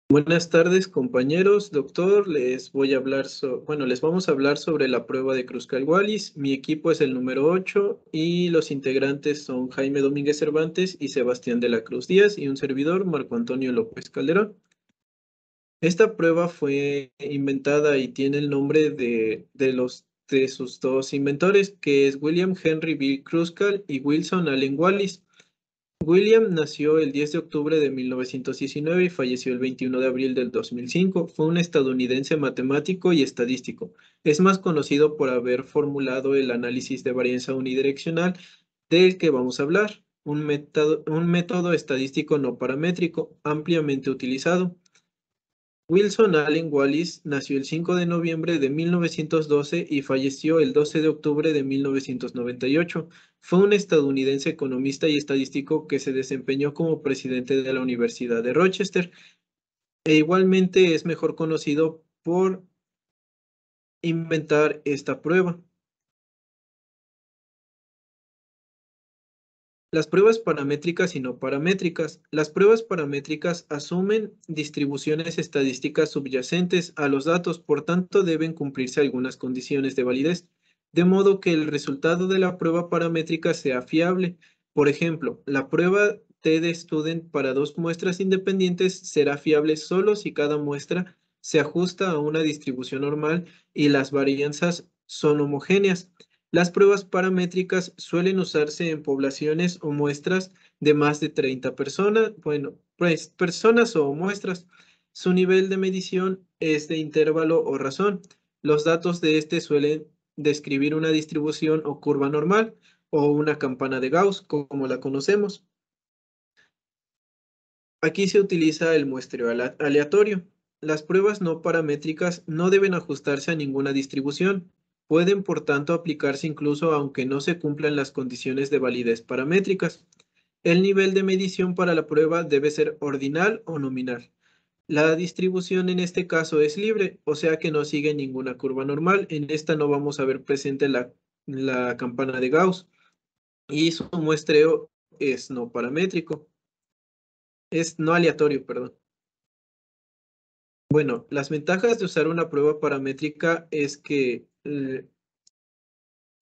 Buenas tardes, compañeros. Doctor, les vamos a hablar sobre la prueba de Kruskal-Wallis. Mi equipo es el número 8 y los integrantes son Jaime Domínguez Cervantes y Sebastián de la Cruz Díaz y un servidor, Marco Antonio López Calderón. Esta prueba fue inventada y tiene el nombre de sus dos inventores, que es William Henry Bill Kruskal y Wilson Allen Wallis. William nació el 10 de octubre de 1919 y falleció el 21 de abril del 2005. Fue un estadounidense matemático y estadístico. Es más conocido por haber formulado el análisis de varianza unidireccional del que vamos a hablar, un método estadístico no paramétrico ampliamente utilizado. Wilson Allen Wallis nació el 5 de noviembre de 1912 y falleció el 12 de octubre de 1998. Fue un estadounidense economista y estadístico que se desempeñó como presidente de la Universidad de Rochester e igualmente es mejor conocido por inventar esta prueba. Las pruebas paramétricas y no paramétricas. Las pruebas paramétricas asumen distribuciones estadísticas subyacentes a los datos, por tanto deben cumplirse algunas condiciones de validez, de modo que el resultado de la prueba paramétrica sea fiable. Por ejemplo, la prueba T de Student para dos muestras independientes será fiable solo si cada muestra se ajusta a una distribución normal y las varianzas son homogéneas. Las pruebas paramétricas suelen usarse en poblaciones o muestras de más de 30 personas, pues personas o muestras. Su nivel de medición es de intervalo o razón. Los datos de este suelen describir una distribución o curva normal o una campana de Gauss, como la conocemos. Aquí se utiliza el muestreo aleatorio. Las pruebas no paramétricas no deben ajustarse a ninguna distribución. Pueden, por tanto, aplicarse incluso aunque no se cumplan las condiciones de validez paramétricas. El nivel de medición para la prueba debe ser ordinal o nominal. La distribución en este caso es libre, o sea que no sigue ninguna curva normal. En esta no vamos a ver presente la campana de Gauss y su muestreo es no paramétrico, es no aleatorio, perdón. Bueno, las ventajas de usar una prueba paramétrica es que,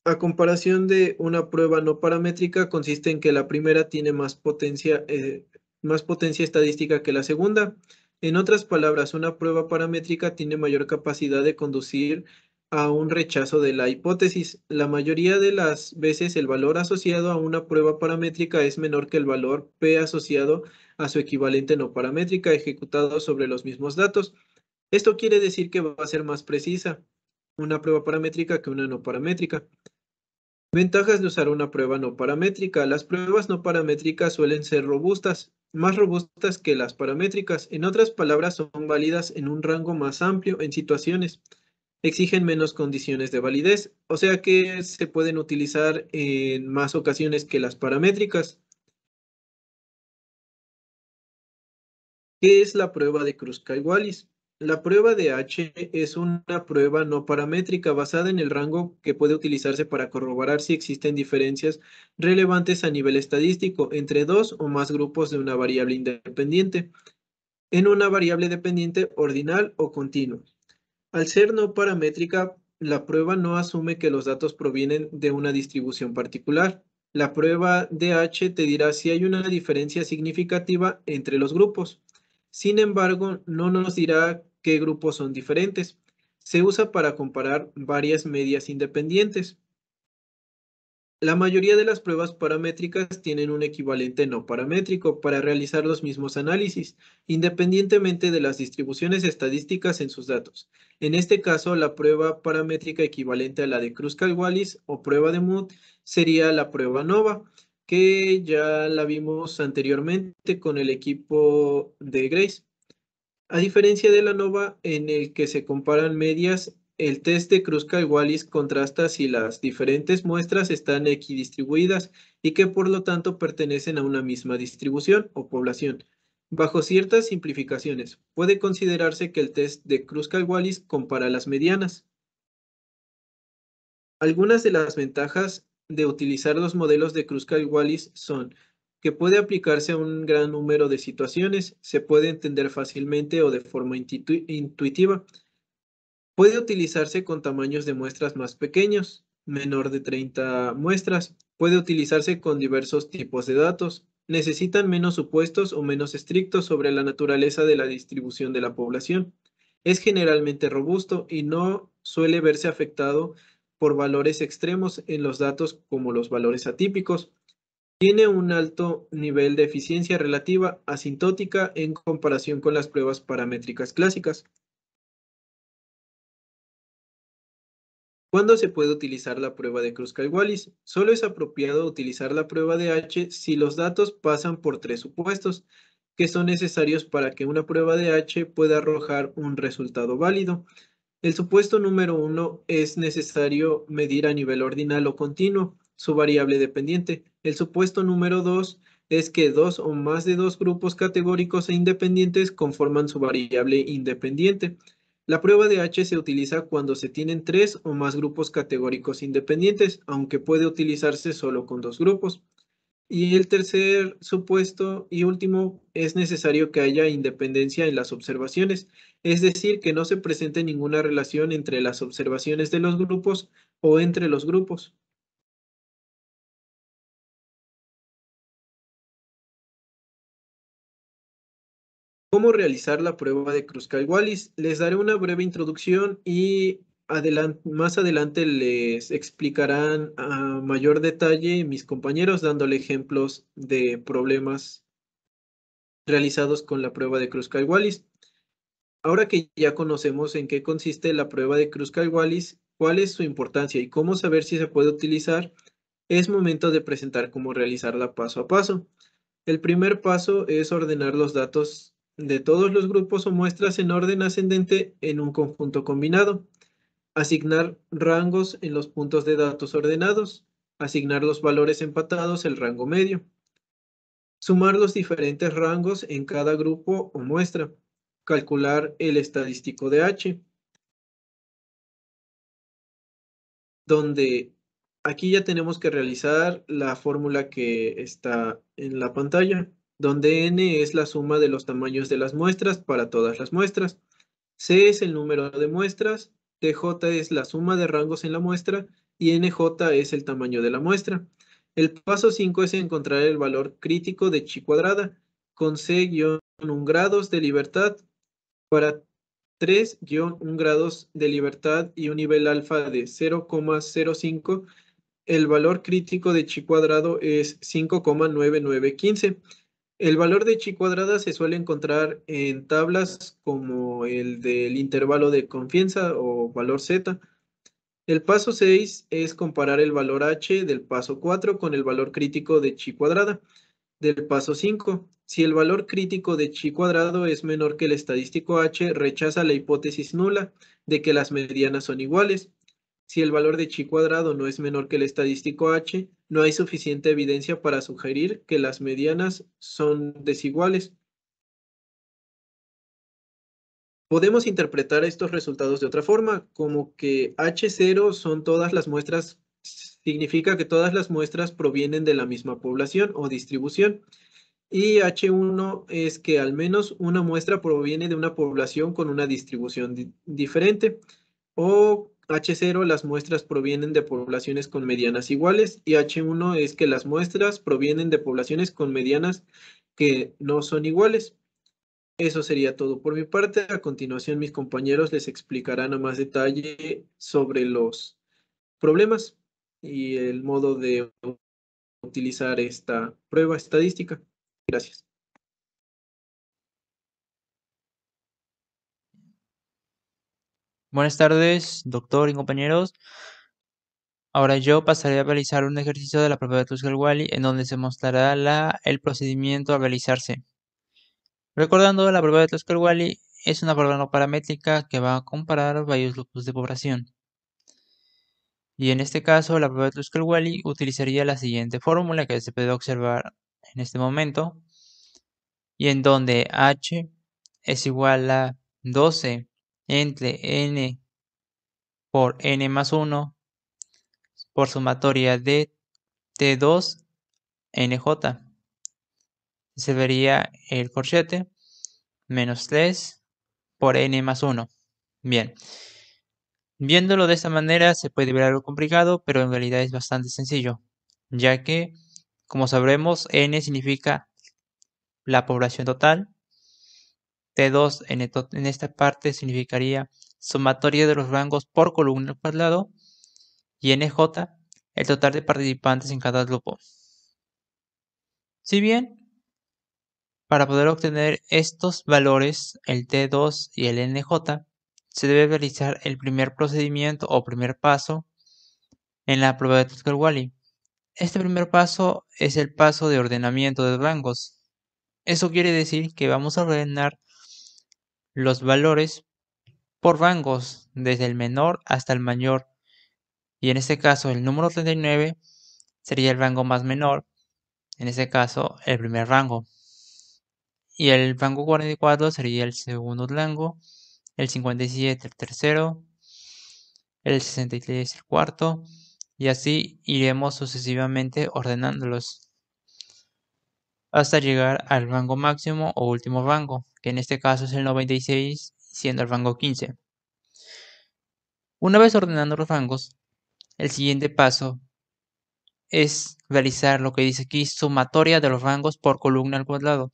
a comparación de una prueba no paramétrica, consiste en que la primera tiene más potencia estadística que la segunda. En otras palabras, una prueba paramétrica tiene mayor capacidad de conducir a un rechazo de la hipótesis. La mayoría de las veces el valor asociado a una prueba paramétrica es menor que el valor P asociado a su equivalente no paramétrica ejecutado sobre los mismos datos. Esto quiere decir que va a ser más precisa una prueba paramétrica que una no paramétrica. Ventajas de usar una prueba no paramétrica. Las pruebas no paramétricas suelen ser robustas, más robustas que las paramétricas. En otras palabras, son válidas en un rango más amplio en situaciones. Exigen menos condiciones de validez, o sea que se pueden utilizar en más ocasiones que las paramétricas. ¿Qué es la prueba de Kruskal-Wallis? La prueba de H es una prueba no paramétrica basada en el rango que puede utilizarse para corroborar si existen diferencias relevantes a nivel estadístico entre dos o más grupos de una variable independiente en una variable dependiente ordinal o continua. Al ser no paramétrica, la prueba no asume que los datos provienen de una distribución particular. La prueba de H te dirá si hay una diferencia significativa entre los grupos. Sin embargo, no nos dirá qué grupos son diferentes. Se usa para comparar varias medias independientes. La mayoría de las pruebas paramétricas tienen un equivalente no paramétrico para realizar los mismos análisis, independientemente de las distribuciones estadísticas en sus datos. En este caso, la prueba paramétrica equivalente a la de Kruskal-Wallis o prueba de Mood sería la prueba NOVA, que ya la vimos anteriormente con el equipo de Grace. A diferencia de la NOVA, en el que se comparan medias, el test de Kruskal-Wallis contrasta si las diferentes muestras están equidistribuidas y que por lo tanto pertenecen a una misma distribución o población. Bajo ciertas simplificaciones, puede considerarse que el test de Kruskal-Wallis compara las medianas. Algunas de las ventajas de utilizar los modelos de Kruskal-Wallis son que puede aplicarse a un gran número de situaciones, se puede entender fácilmente o de forma intuitiva. Puede utilizarse con tamaños de muestras más pequeños, menor de 30 muestras. Puede utilizarse con diversos tipos de datos. Necesitan menos supuestos o menos estrictos sobre la naturaleza de la distribución de la población. Es generalmente robusto y no suele verse afectado por valores extremos en los datos como los valores atípicos. Tiene un alto nivel de eficiencia relativa asintótica en comparación con las pruebas paramétricas clásicas. ¿Cuándo se puede utilizar la prueba de Kruskal-Wallis? Solo es apropiado utilizar la prueba de H si los datos pasan por tres supuestos que son necesarios para que una prueba de H pueda arrojar un resultado válido. El supuesto número uno es necesario medir a nivel ordinal o continuo su variable dependiente. El supuesto número dos es que dos o más de dos grupos categóricos e independientes conforman su variable independiente. La prueba de H se utiliza cuando se tienen tres o más grupos categóricos independientes, aunque puede utilizarse solo con dos grupos. Y el tercer supuesto y último, es necesario que haya independencia en las observaciones, es decir, que no se presente ninguna relación entre las observaciones de los grupos o entre los grupos. ¿Cómo realizar la prueba de Kruskal-Wallis? Les daré una breve introducción y más adelante les explicarán a mayor detalle mis compañeros dándole ejemplos de problemas realizados con la prueba de Kruskal-Wallis. Ahora que ya conocemos en qué consiste la prueba de Kruskal-Wallis, cuál es su importancia y cómo saber si se puede utilizar, es momento de presentar cómo realizarla paso a paso. El primer paso es ordenar los datos de todos los grupos o muestras en orden ascendente en un conjunto combinado. Asignar rangos en los puntos de datos ordenados. Asignar los valores empatados el rango medio. Sumar los diferentes rangos en cada grupo o muestra. Calcular el estadístico de H, donde aquí ya tenemos que realizar la fórmula que está en la pantalla, donde n es la suma de los tamaños de las muestras para todas las muestras. C es el número de muestras, TJ es la suma de rangos en la muestra y NJ es el tamaño de la muestra. El paso 5 es encontrar el valor crítico de chi cuadrada con C-1 grados de libertad para 3-1 grados de libertad y un nivel alfa de 0,05. El valor crítico de chi cuadrado es 5,9915. El valor de chi cuadrada se suele encontrar en tablas como el del intervalo de confianza o valor Z. El paso 6 es comparar el valor H del paso 4 con el valor crítico de chi cuadrada del paso 5. Si el valor crítico de chi cuadrado es menor que el estadístico H, rechaza la hipótesis nula de que las medianas son iguales. Si el valor de chi cuadrado no es menor que el estadístico H, no hay suficiente evidencia para sugerir que las medianas son desiguales. Podemos interpretar estos resultados de otra forma, como que H0 son todas las muestras, significa que todas las muestras provienen de la misma población o distribución. Y H1 es que al menos una muestra proviene de una población con una distribución diferente. O H0, las muestras provienen de poblaciones con medianas iguales. Y H1 es que las muestras provienen de poblaciones con medianas que no son iguales. Eso sería todo por mi parte. A continuación, mis compañeros les explicarán a más detalle sobre los problemas y el modo de utilizar esta prueba estadística. Gracias. Buenas tardes, doctor y compañeros. Ahora yo pasaré a realizar un ejercicio de la prueba de Kruskal-Wallis en donde se mostrará el procedimiento a realizarse. Recordando, la prueba de Kruskal-Wallis es una prueba no paramétrica que va a comparar varios grupos de población. Y en este caso, la prueba de Kruskal-Wallis utilizaría la siguiente fórmula que se puede observar en este momento, y en donde H es igual a 12 entre n por n más 1 por sumatoria de T2 NJ. se vería el corchete menos 3 por n más 1. Bien, viéndolo de esta manera se puede ver algo complicado, pero en realidad es bastante sencillo, ya que, como sabremos, n significa la población total, T2 en esta parte significaría sumatoria de los rangos por columna al cuadrado, y NJ el total de participantes en cada grupo. Si bien, para poder obtener estos valores, el T2 y el NJ, se debe realizar el primer procedimiento o primer paso en la prueba de Tuskal-Wally. Este primer paso es el paso de ordenamiento de rangos. Eso quiere decir que vamos a ordenar los valores por rangos, desde el menor hasta el mayor, y en este caso el número 39 sería el rango más menor, en este caso el primer rango, y el rango 44 sería el segundo rango, el 57 el tercero, el 63 el cuarto, y así iremos sucesivamente ordenándolos hasta llegar al rango máximo o último rango, que en este caso es el 96, siendo el rango 15. Una vez ordenando los rangos, el siguiente paso es realizar lo que dice aquí, sumatoria de los rangos por columna al cuadrado.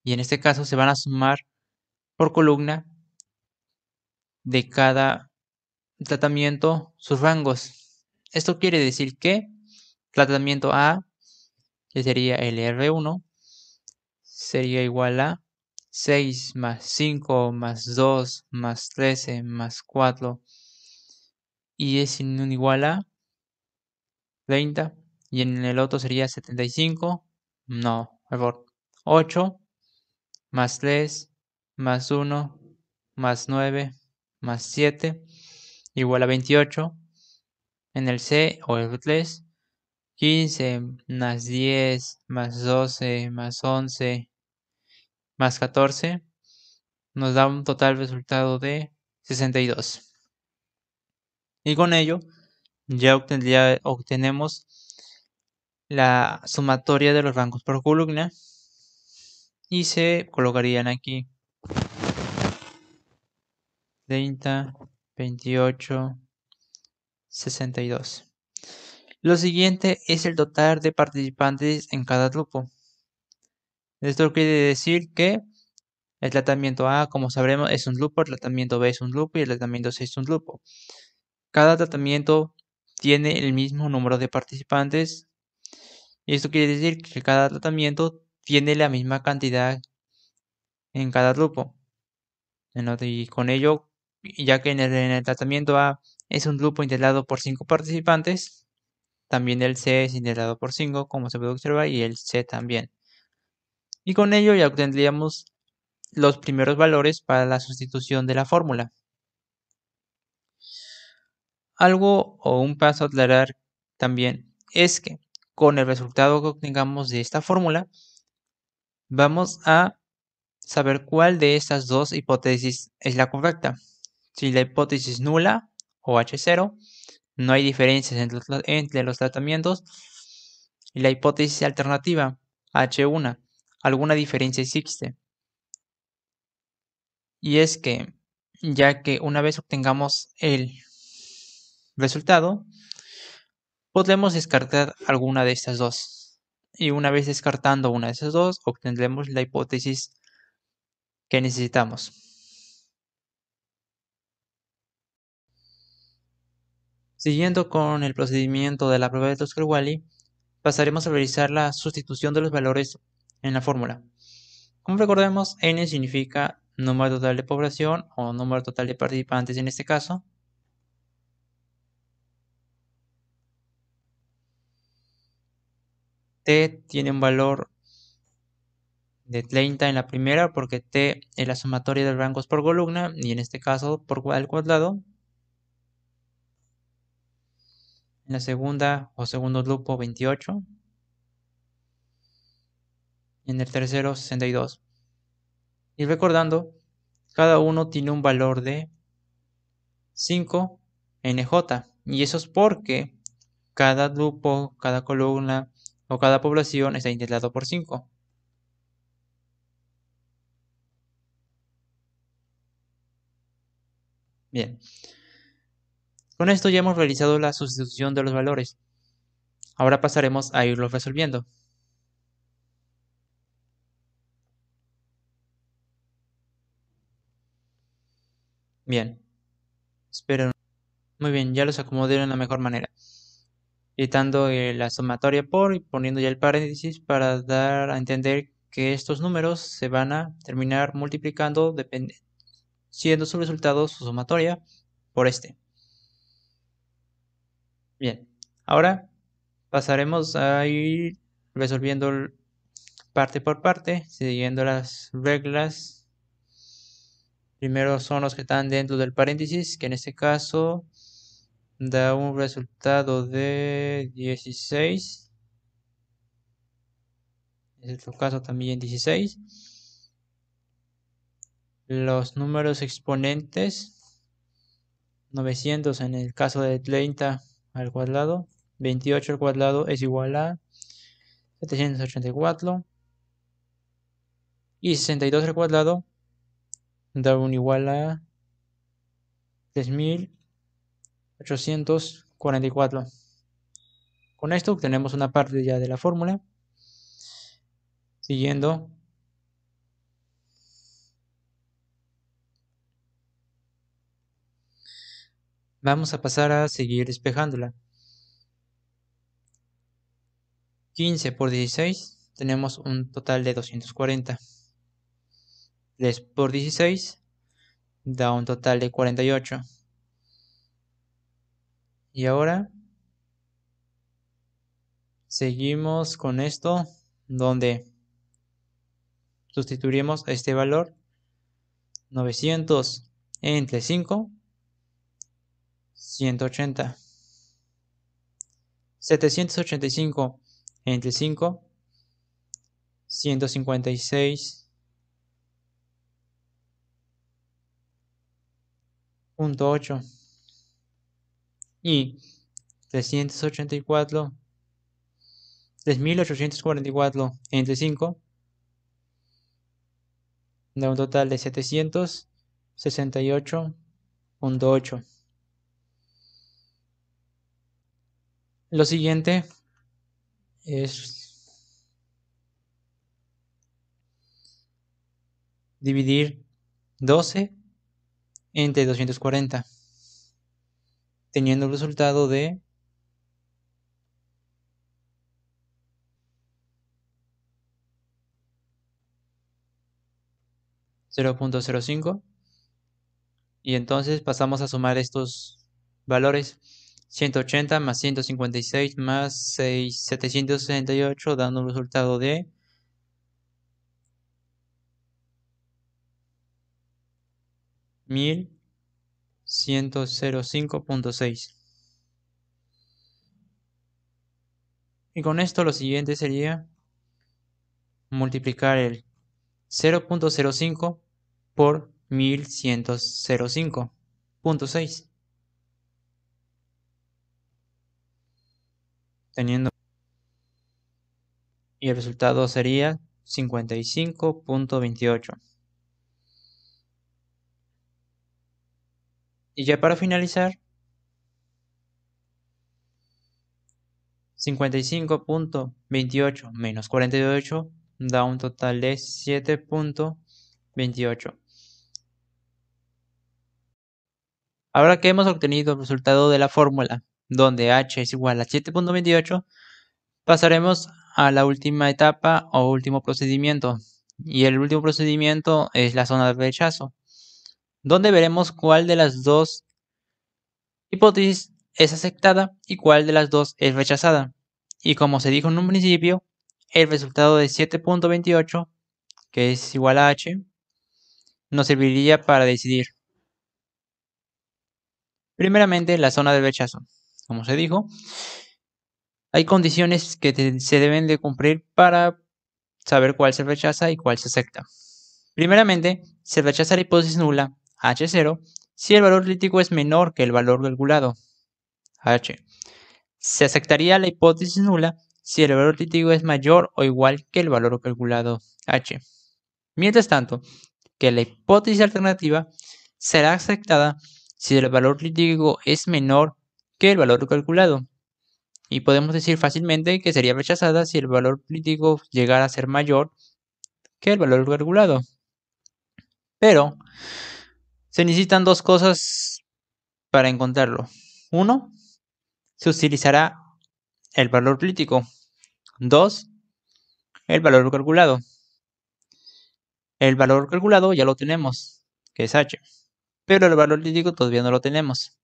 Y en este caso se van a sumar por columna de cada tratamiento sus rangos. Esto quiere decir que tratamiento A, que sería el R1, sería igual a 6 más 5 más 2 más 13 más 4 y es igual a 30, y en el otro sería 75, no, error, 8 más 3 más 1 más 9 más 7 igual a 28. En el C o el 3, 15 más 10 más 12 más 11 más 14 nos da un total resultado de 62. Y con ello ya obtenemos la sumatoria de los rangos por columna y se colocarían aquí 30, 28, 62. Lo siguiente es el total de participantes en cada grupo. Esto quiere decir que el tratamiento A, como sabremos, es un grupo, el tratamiento B es un grupo y el tratamiento C es un grupo. Cada tratamiento tiene el mismo número de participantes y esto quiere decir que cada tratamiento tiene la misma cantidad en cada grupo. Y con ello, ya que en el tratamiento A es un grupo integrado por 5 participantes, también el C es integrado por 5, como se puede observar, y el C también. Y con ello ya obtendríamos los primeros valores para la sustitución de la fórmula. Algo o un paso a aclarar también es que con el resultado que obtengamos de esta fórmula, vamos a saber cuál de estas dos hipótesis es la correcta. Si la hipótesis nula o H0, no hay diferencias entre los tratamientos, y la hipótesis alternativa H1, alguna diferencia existe. Y es que, ya que una vez obtengamos el resultado, podemos descartar alguna de estas dos. Y una vez descartando una de esas dos, obtendremos la hipótesis que necesitamos. Siguiendo con el procedimiento de la prueba de Tuskal-Wally, pasaremos a realizar la sustitución de los valores en la fórmula. Como recordemos, n significa número total de población o número total de participantes en este caso. T tiene un valor de 30 en la primera porque T es la sumatoria de rangos por columna y en este caso por al cuadrado. En la segunda o segundo grupo 28. Y en el tercero 62. Y recordando, cada uno tiene un valor de 5 NJ. Y eso es porque cada grupo, cada columna o cada población está integrado por 5. Bien. Con esto ya hemos realizado la sustitución de los valores. Ahora pasaremos a irlos resolviendo. Bien. Espero. Muy bien, ya los acomodé de una mejor manera. Quitando la sumatoria por y poniendo ya el paréntesis para dar a entender que estos números se van a terminar multiplicando siendo su resultado su sumatoria por este. Bien, ahora pasaremos a ir resolviendo parte por parte, siguiendo las reglas. Primero son los que están dentro del paréntesis, que en este caso da un resultado de 16. En otro caso también 16. Los números exponentes, 900 en el caso de 30 al cuadrado, 28 al cuadrado es igual a 784 y 62 al cuadrado da un igual a 3844. Con esto obtenemos una parte ya de la fórmula. Siguiendo, vamos a pasar a seguir despejándola. 15 por 16 tenemos un total de 240. 3 por 16 da un total de 48. Y ahora seguimos con esto, donde sustituiremos este valor 900 entre 5, 180. 785 entre 5, 156.8. Y 3844 entre 5 da un total de 768.8. Lo siguiente es dividir 12 entre 240, teniendo el resultado de 0.05. Y entonces pasamos a sumar estos valores. 180 más 156 más 768 dando un resultado de 1105.6. Y con esto lo siguiente sería multiplicar el 0.05 por 1105.6. Teniendo, y el resultado sería 55.28. Y ya para finalizar, 55.28 menos 48 da un total de 7.28. Ahora que hemos obtenido el resultado de la fórmula, donde h es igual a 7.28, pasaremos a la última etapa o último procedimiento. Y el último procedimiento es la zona de rechazo, donde veremos cuál de las dos hipótesis es aceptada y cuál de las dos es rechazada. Y como se dijo en un principio, el resultado de 7.28, que es igual a h, nos serviría para decidir. Primeramente, la zona de rechazo. Como se dijo, hay condiciones que se deben de cumplir para saber cuál se rechaza y cuál se acepta. Primeramente, se rechaza la hipótesis nula, H0, si el valor crítico es menor que el valor calculado, H. Se aceptaría la hipótesis nula si el valor crítico es mayor o igual que el valor calculado H. Mientras tanto, que la hipótesis alternativa será aceptada si el valor crítico es menor que el valor calculado. Y podemos decir fácilmente que sería rechazada si el valor crítico llegara a ser mayor que el valor calculado. Pero se necesitan dos cosas para encontrarlo. Uno, se utilizará el valor crítico. Dos, el valor calculado. El valor calculado ya lo tenemos, que es H. Pero el valor crítico todavía no lo tenemos.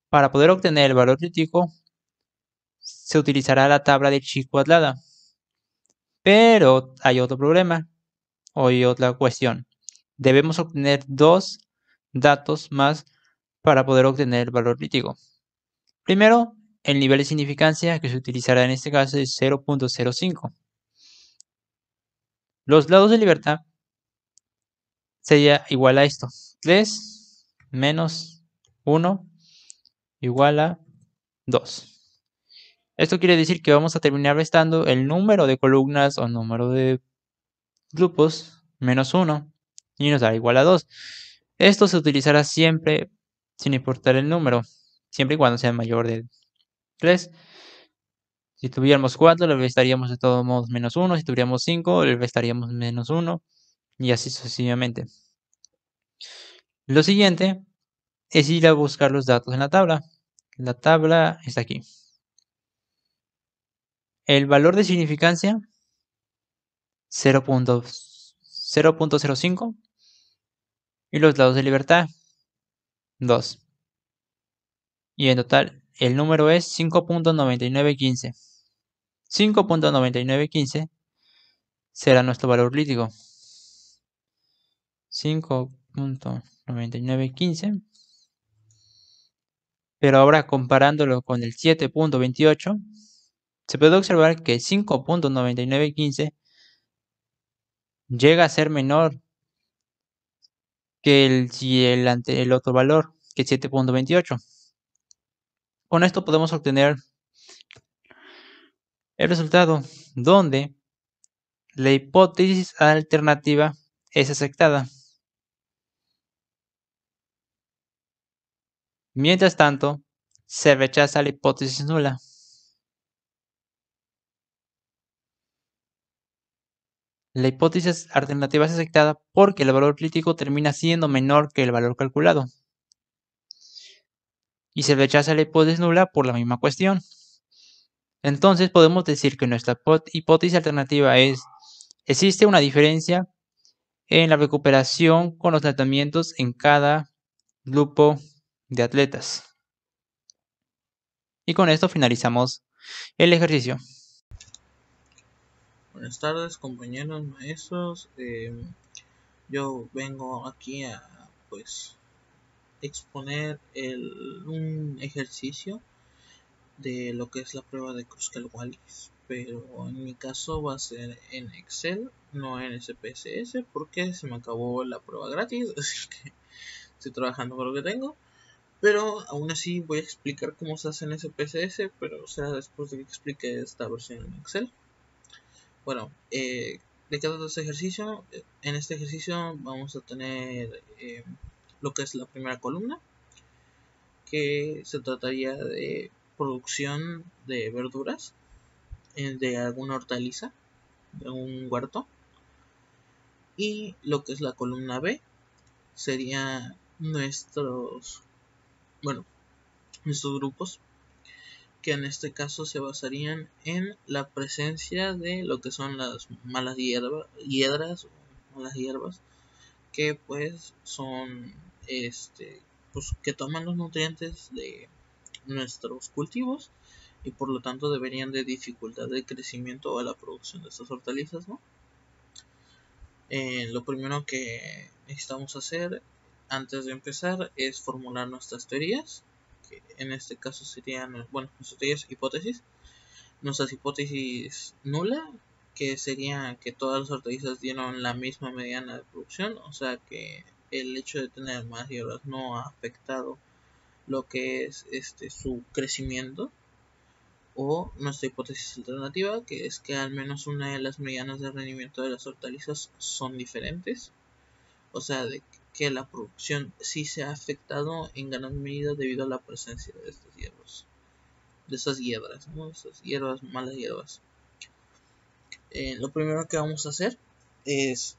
Para poder obtener el valor crítico, se utilizará la tabla de Chick-Cuadrada. Pero hay otro problema, o hay otra cuestión. Debemos obtener dos datos más para poder obtener el valor crítico. Primero, el nivel de significancia que se utilizará en este caso es 0.05. Los lados de libertad sería igual a esto. 3 menos 1 igual a 2. Esto quiere decir que vamos a terminar restando el número de columnas o número de grupos menos 1 y nos da igual a 2. Esto se utilizará siempre sin importar el número, siempre y cuando sea mayor de 3. Si tuviéramos 4, le restaríamos de todos modos menos 1. Si tuviéramos 5, le restaríamos menos 1. Y así sucesivamente. Lo siguiente es ir a buscar los datos en la tabla. La tabla está aquí. El valor de significancia 0.05 y los lados de libertad 2. Y en total el número es 5.9915. 5.9915 será nuestro valor crítico. 5.9915. Pero ahora comparándolo con el 7.28, se puede observar que 5.9915 llega a ser menor que el otro valor, que 7.28. Con esto podemos obtener el resultado donde la hipótesis alternativa es aceptada. Mientras tanto, se rechaza la hipótesis nula. La hipótesis alternativa es aceptada porque el valor crítico termina siendo menor que el valor calculado. Y se rechaza la hipótesis nula por la misma cuestión. Entonces podemos decir que nuestra hipótesis alternativa es: existe una diferencia en la recuperación con los tratamientos en cada grupo de atletas. Y con esto finalizamos el ejercicio. Buenas tardes, compañeros maestros. Yo vengo aquí a exponer un ejercicio de lo que es la prueba de Kruskal-Wallis, pero en mi caso va a ser en Excel, no en SPSS, porque se me acabó la prueba gratis, así que estoy trabajando con lo que tengo. Pero aún así voy a explicar cómo se hace en SPSS, pero será después de que explique esta versión en Excel. Bueno, ¿de qué trata este ejercicio? En este ejercicio vamos a tener lo que es la primera columna, que se trataría de producción de verduras, de alguna hortaliza, de un huerto. Y lo que es la columna B sería nuestros grupos, que en este caso se basarían en la presencia de lo que son las malas hierbas, que pues son que toman los nutrientes de nuestros cultivos y por lo tanto deberían de dificultar el crecimiento o la producción de estas hortalizas, ¿no? Lo primero que necesitamos hacer antes de empezar es formular nuestras teorías, que en este caso serían, nuestras teorías hipótesis. Nuestras hipótesis nula, que sería que todas las hortalizas dieron la misma mediana de producción, o sea que el hecho de tener más hierbas no ha afectado lo que es su crecimiento. o nuestra hipótesis alternativa, que es que al menos una de las medianas de rendimiento de las hortalizas son diferentes, o sea, de que la producción sí se ha afectado en gran medida debido a la presencia de estas hierbas, de esas hiedras, ¿no? Esas hierbas, malas hierbas. Lo primero que vamos a hacer es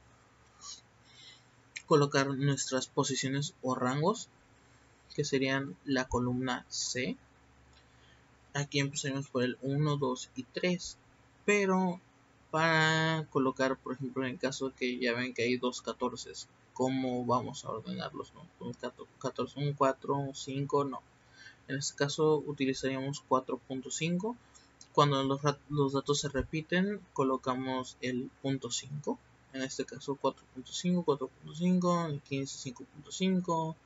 colocar nuestras posiciones o rangos, que serían la columna C. Aquí empezaremos por el 1, 2 y 3, pero para colocar, por ejemplo, en el caso de que ya ven que hay dos 14, ¿cómo vamos a ordenarlos? ¿No? Un 14, un 4, un 5, no. En este caso utilizaríamos 4.5. Cuando los datos se repiten, colocamos el punto 5. En este caso 4.5, 4.5, en el 15, 5.5,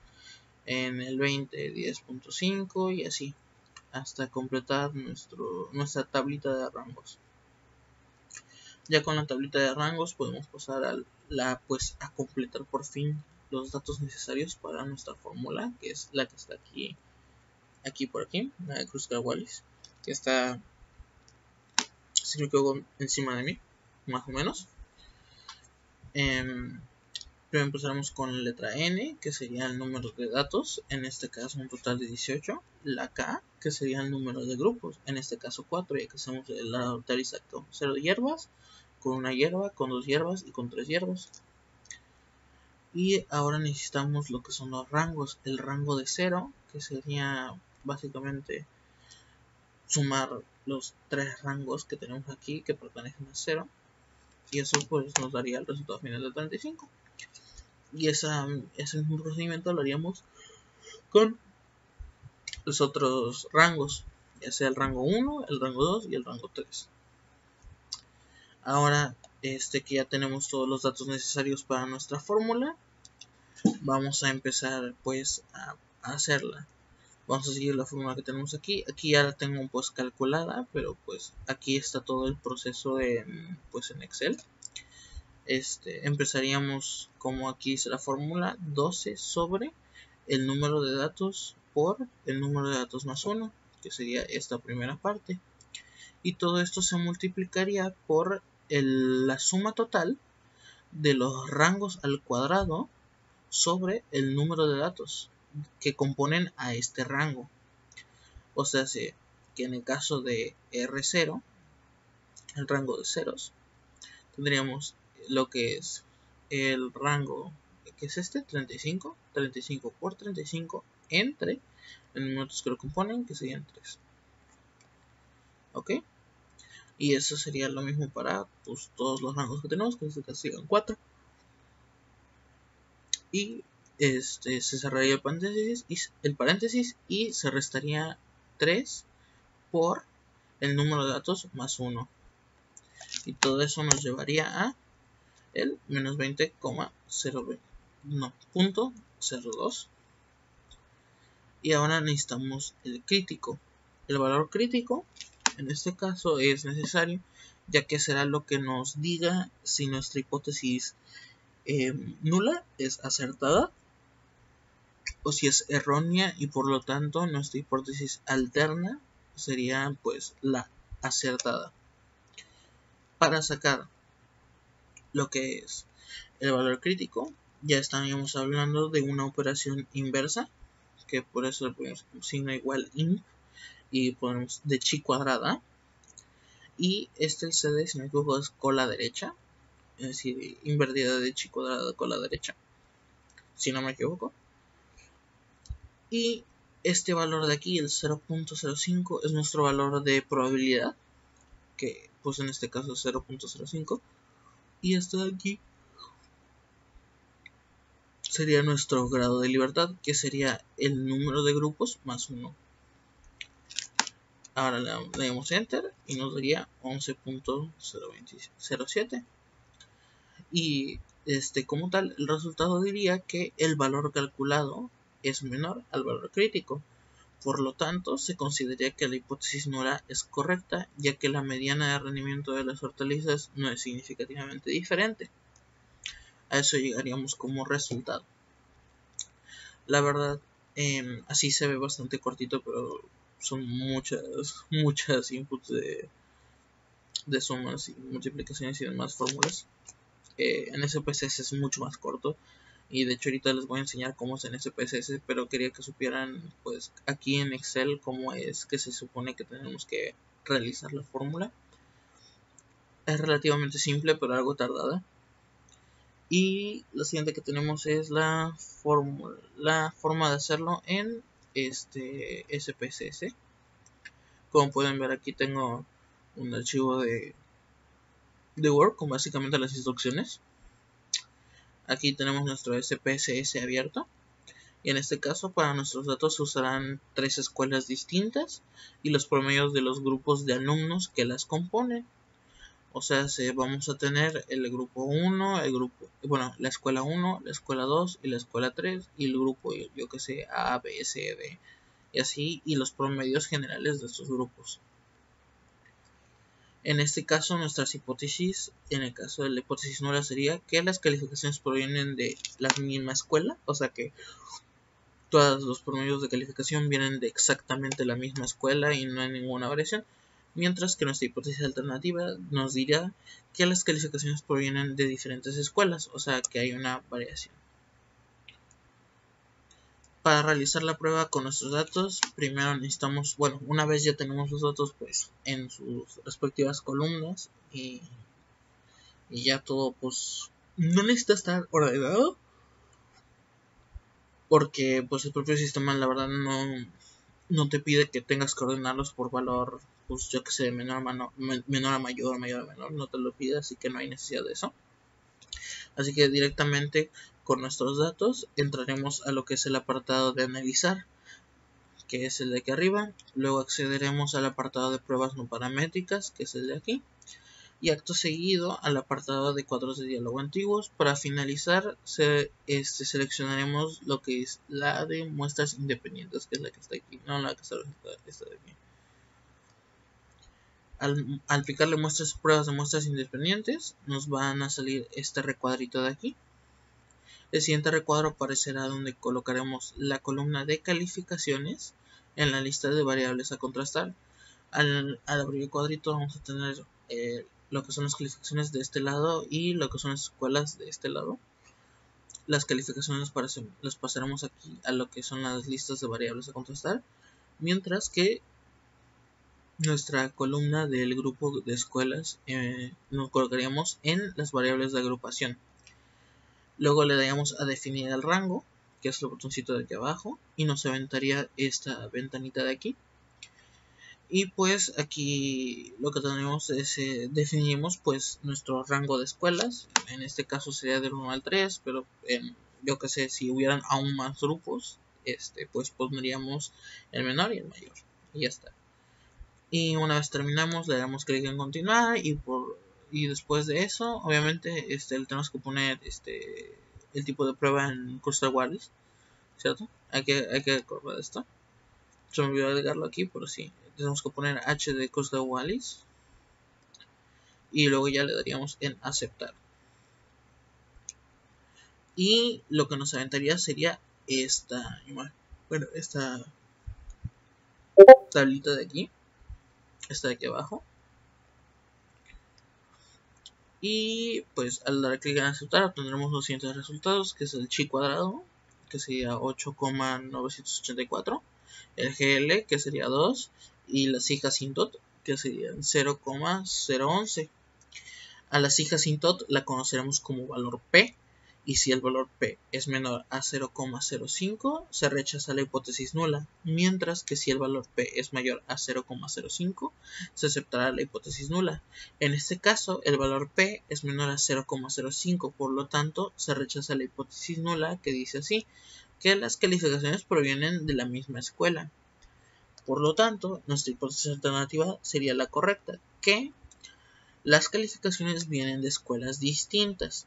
en el 20, 10.5 y así, hasta completar nuestra tablita de rangos. Ya con la tablita de rangos podemos pasar a completar por fin los datos necesarios para nuestra fórmula, que es la que está por aquí, la de Kruskal-Wallis, que está, si me quedo encima de mí, más o menos. Primero empezaremos con la letra N, que sería el número de datos, en este caso un total de 18. La K, que sería el número de grupos, en este caso 4, ya que hacemos el hortaliza con 0 hierbas, con una hierba, con 2 hierbas y con 3 hierbas. Y ahora necesitamos lo que son los rangos. El rango de 0, que sería básicamente sumar los 3 rangos que tenemos aquí, que pertenecen a 0. Y eso pues nos daría el resultado final de 35. Y ese mismo procedimiento lo haríamos con los otros rangos, ya sea el rango 1, el rango 2 y el rango 3. Ahora que ya tenemos todos los datos necesarios para nuestra fórmula, vamos a empezar pues a hacerla. Vamos a seguir la fórmula que tenemos aquí. Aquí ya la tengo pues calculada, pero pues aquí está todo el proceso en Excel. Empezaríamos como aquí dice la fórmula, 12 sobre el número de datos por el número de datos más 1, que sería esta primera parte. Y todo esto se multiplicaría por la suma total de los rangos al cuadrado sobre el número de datos que componen a este rango. O sea, que en el caso de R0, el rango de ceros, tendríamos lo que es el rango, que es 35 por 35 entre los números que lo componen, que serían 3. ¿Ok? Y eso sería lo mismo para pues, todos los rangos que tenemos, que en este caso serían 4. Y se cerraría el paréntesis y se restaría 3 por el número de datos más 1. Y todo eso nos llevaría a el menos 20,02. Y ahora necesitamos el crítico. El valor crítico en este caso es necesario, ya que será lo que nos diga si nuestra hipótesis nula es acertada o si es errónea, y por lo tanto nuestra hipótesis alterna sería pues la acertada. Para sacar lo que es el valor crítico, ya estaríamos hablando de una operación inversa, que por eso le ponemos signo igual in y ponemos de chi cuadrada, y el CD, si no me equivoco, es con la derecha, es decir, invertida de chi cuadrada con la derecha, si no me equivoco. Y este valor de aquí, el 0.05, es nuestro valor de probabilidad, que pues en este caso es 0.05. Y esto de aquí sería nuestro grado de libertad, que sería el número de grupos más 1. Ahora le damos enter y nos daría 11.027. Y como tal, el resultado diría que el valor calculado es menor al valor crítico. Por lo tanto, se consideraría que la hipótesis nula es correcta, ya que la mediana de rendimiento de las hortalizas no es significativamente diferente. A eso llegaríamos como resultado. La verdad, así se ve bastante cortito, pero son muchas inputs de sumas y multiplicaciones y demás fórmulas. En SPSS es mucho más corto, y de hecho ahorita les voy a enseñar cómo es en SPSS, pero quería que supieran pues aquí en Excel cómo es que se supone que tenemos que realizar la fórmula. Es relativamente simple pero algo tardada. Y lo siguiente que tenemos es la forma de hacerlo en SPSS. Como pueden ver, aquí tengo un archivo de Word con básicamente las instrucciones. Aquí tenemos nuestro SPSS abierto. Y en este caso, para nuestros datos se usarán 3 escuelas distintas y los promedios de los grupos de alumnos que las componen. O sea, vamos a tener el grupo 1, la escuela 1, la escuela 2 y la escuela 3 y el grupo, yo que sé, A, B, C, D y así, y los promedios generales de estos grupos. En este caso, nuestras hipótesis, en el caso de la hipótesis nula, sería que las calificaciones provienen de la misma escuela, o sea que todos los promedios de calificación vienen de exactamente la misma escuela y no hay ninguna variación. Mientras que nuestra hipótesis alternativa nos dirá que las calificaciones provienen de diferentes escuelas, o sea que hay una variación. Para realizar la prueba con nuestros datos, primero necesitamos, una vez ya tenemos los datos pues en sus respectivas columnas y ya todo pues no necesita estar ordenado, porque pues el propio sistema la verdad no te pide que tengas que ordenarlos por valor, pues yo que sé, menor a mayor, mayor a menor, no te lo pide, así que no hay necesidad de eso. Así que directamente con nuestros datos entraremos a lo que es el apartado de analizar, que es el de aquí arriba. Luego accederemos al apartado de pruebas no paramétricas, que es el de aquí. Y acto seguido al apartado de cuadros de diálogo antiguos. Para finalizar seleccionaremos lo que es la de muestras independientes, que es la que está aquí, no la que está de aquí. Al picarle pruebas de muestras independientes, nos van a salir este recuadrito de aquí. El siguiente recuadro aparecerá donde colocaremos la columna de calificaciones en la lista de variables a contrastar. Al abrir el cuadrito vamos a tener lo que son las calificaciones de este lado y lo que son las escuelas de este lado. Las calificaciones las pasaremos aquí a lo que son las listas de variables a contrastar, mientras que nuestra columna del grupo de escuelas nos colocaríamos en las variables de agrupación. Luego le daríamos a definir el rango, que es el botoncito de aquí abajo, y nos aventaría esta ventanita de aquí. Y pues aquí lo que tenemos es definimos pues nuestro rango de escuelas. En este caso sería del 1 al 3, pero yo que sé, si hubieran aún más grupos, pues pondríamos el menor y el mayor, y ya está. Y una vez terminamos le damos clic en continuar, y después de eso obviamente le tenemos que poner el tipo de prueba en Crustal Wallis, ¿cierto? Hay que acordar esto. Se me olvidó agregarlo aquí, pero sí, tenemos que poner H de Crustal Wallis y luego ya le daríamos en aceptar. Y lo que nos aventaría sería esta tablita de aquí, esta de aquí abajo. Y pues al dar clic en aceptar obtendremos los siguientes resultados, que es el chi cuadrado, que sería 8,984, el GL, que sería 2, y la sig asintot, que serían 0,011. A la sig asintot la conoceremos como valor P, y si el valor P es menor a 0,05 se rechaza la hipótesis nula, mientras que si el valor P es mayor a 0,05 se aceptará la hipótesis nula. En este caso el valor P es menor a 0,05, por lo tanto se rechaza la hipótesis nula, que dice así, que las calificaciones provienen de la misma escuela. Por lo tanto, nuestra hipótesis alternativa sería la correcta, que las calificaciones vienen de escuelas distintas.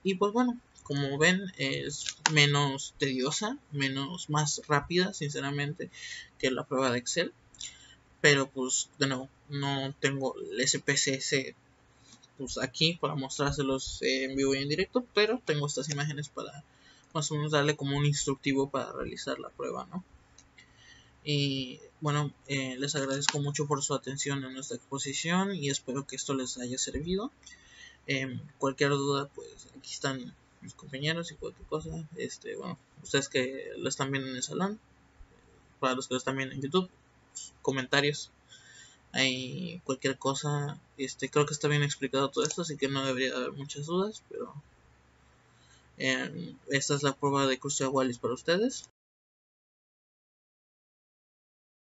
Y pues bueno, como ven, es menos tediosa, más rápida, sinceramente, que la prueba de Excel. Pero pues de nuevo, no tengo el SPSS pues aquí para mostrárselos en vivo y en directo, pero tengo estas imágenes para más o menos darle como un instructivo para realizar la prueba, ¿no? Y bueno, les agradezco mucho por su atención en nuestra exposición y espero que esto les haya servido. Cualquier duda, pues aquí están mis compañeros y cualquier cosa. Bueno, ustedes que lo están viendo en el salón, para los que lo están viendo en YouTube, comentarios. Hay cualquier cosa, creo que está bien explicado todo esto, así que no debería haber muchas dudas, pero esta es la prueba de Crustal Wallis para ustedes.